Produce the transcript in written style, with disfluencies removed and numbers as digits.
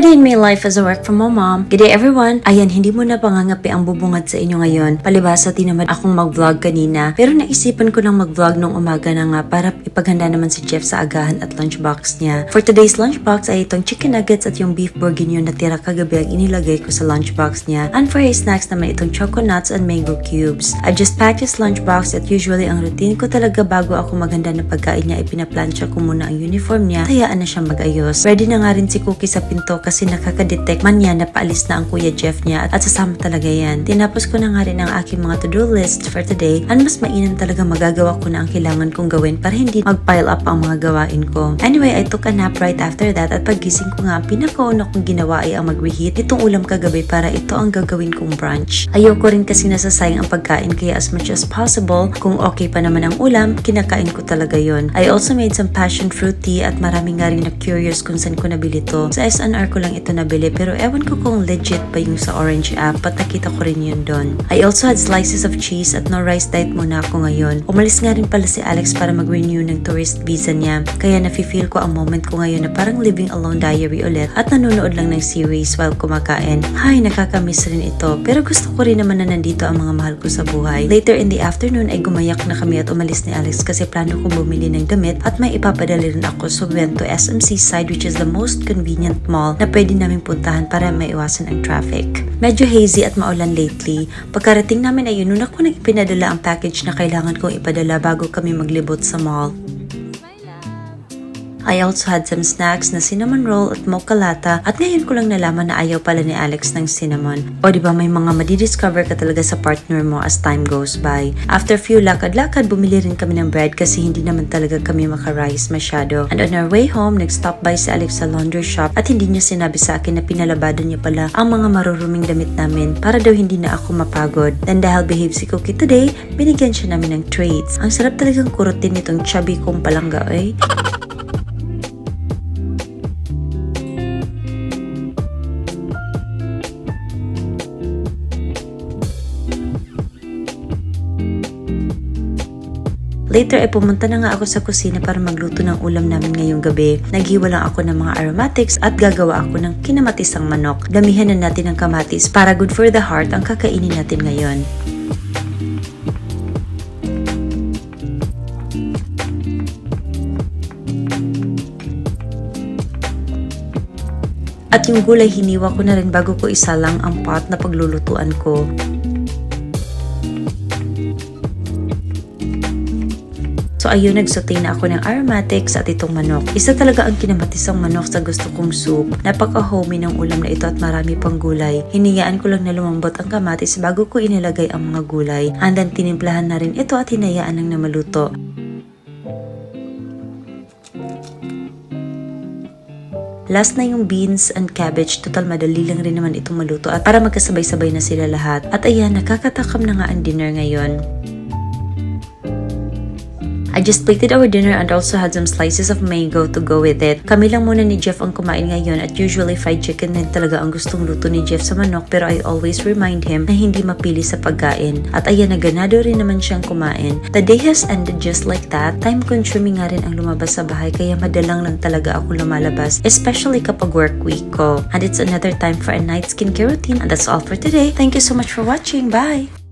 day in my life as a work from home mom. Good day everyone! Ayan, hindi mo na pangangapi ang bubungad sa inyo ngayon. Palibhasa tinamad akong mag-vlog kanina. Pero naisipan ko nang mag-vlog nung umaga na nga para ipaghanda naman si Jeff sa agahan at lunchbox niya. For today's lunchbox ay itong chicken nuggets at yung beef bourguignon na tira kagabi ang inilagay ko sa lunchbox niya. And for his snacks naman itong choco nuts and mango cubes. I just packed his lunchbox at usually ang routine ko talaga bago ako maghanda ng pagkain niya ay pinaplansya ko muna ang uniform niya. Hayaan na siya mag-ayos. Ready na nga rin si Cookie sa pinto kasi nakaka-detect man niya na paalis na ang Kuya Jeff niya at sasama talaga yan. Tinapos ko na nga rin ang aking mga to-do list for today and mas mainam talaga magagawa ko na ang kailangan kong gawin para hindi mag-pile up ang mga gawain ko. Anyway, I took a nap right after that at paggising ko nga, pinakauna kong ginawa ay ang mag-reheat itong ulam kagabi para ito ang gagawin kong brunch. Ayoko rin kasi nasasayang ang pagkain kaya as much as possible, kung okay pa naman ang ulam, kinakain ko talaga yon. I also made some passion fruit tea at marami nga rin na curious kung saan ko nabili to. Sa SNR ko lang ito nabili pero ewan ko kung legit ba yung sa Orange app, but nakita ko rin yun doon. I also had slices of cheese at no rice diet muna ako ngayon. Umalis nga rin pala si Alex para mag-renew ng tourist visa niya, kaya nafe-feel ko ang moment ko ngayon na parang living alone diary ulit at nanonood lang ng series while kumakain. Hay, nakakamiss rin ito pero gusto ko rin naman na nandito ang mga mahal ko sa buhay. Later in the afternoon ay gumayak na kami at umalis ni Alex kasi plano kong bumili ng damit at may ipapadali rin ako, so we went to SMC side which is the most convenient mall na pwede namin puntahan para maiwasan ang traffic. Medyo hazy at maulan lately. Pagkarating namin ay yun, ako nang ipinadala ang package na kailangan kong ipadala bago kami maglibot sa mall. I also had some snacks na cinnamon roll at mocha latte at ngayon ko lang nalaman na ayaw pala ni Alex ng cinnamon. O diba may mga madidiscover ka talaga sa partner mo as time goes by. After few lakad-lakad, bumili rin kami ng bread kasi hindi naman talaga kami maka-rice masyado. And on our way home, nag-stop by si Alex sa laundry shop at hindi niya sinabi sa akin na pinalabada niya pala ang mga maruruming damit namin para daw hindi na ako mapagod. Then dahil behave si Cookie today, binigyan siya namin ng treats. Ang sarap talagang kurutin nitong chubby kong palangga eh. Later ay pumunta na nga ako sa kusina para magluto ng ulam namin ngayong gabi. Naghiwa lang ako ng mga aromatics at gagawa ako ng kinamatisang manok. Damihan na natin ng kamatis para good for the heart ang kakainin natin ngayon. At yung gulay hiniwa ko na rin bago ko isalang ang pot na paglulutuan ko. So ayun, nagsaute na ako ng aromatics at itong manok. Isa talaga ang kinamatisang manok sa gusto kong soup. Napaka-homey ng ulam na ito at marami pang gulay. Hinayaan ko lang na lumambot ang kamatis bago ko inilagay ang mga gulay. And then tinimplahan na rin ito at hinayaan nang na maluto. Last na yung beans and cabbage. Total madali lang rin naman itong maluto at para magkasabay-sabay na sila lahat. At ayan, nakakatakam na nga ang dinner ngayon. I just plated our dinner and also had some slices of mango to go with it. Kami lang muna ni Jeff ang kumain ngayon at usually fried chicken din talaga ang gustong luto ni Jeff sa manok pero I always remind him na hindi mapili sa pagkain. At ayan, naganado rin naman siyang kumain. The day has ended just like that. Time consuming nga rin ang lumabas sa bahay kaya madalang lang talaga ako lumalabas, especially kapag work week ko. And it's another time for a night skincare routine and that's all for today. Thank you so much for watching. Bye!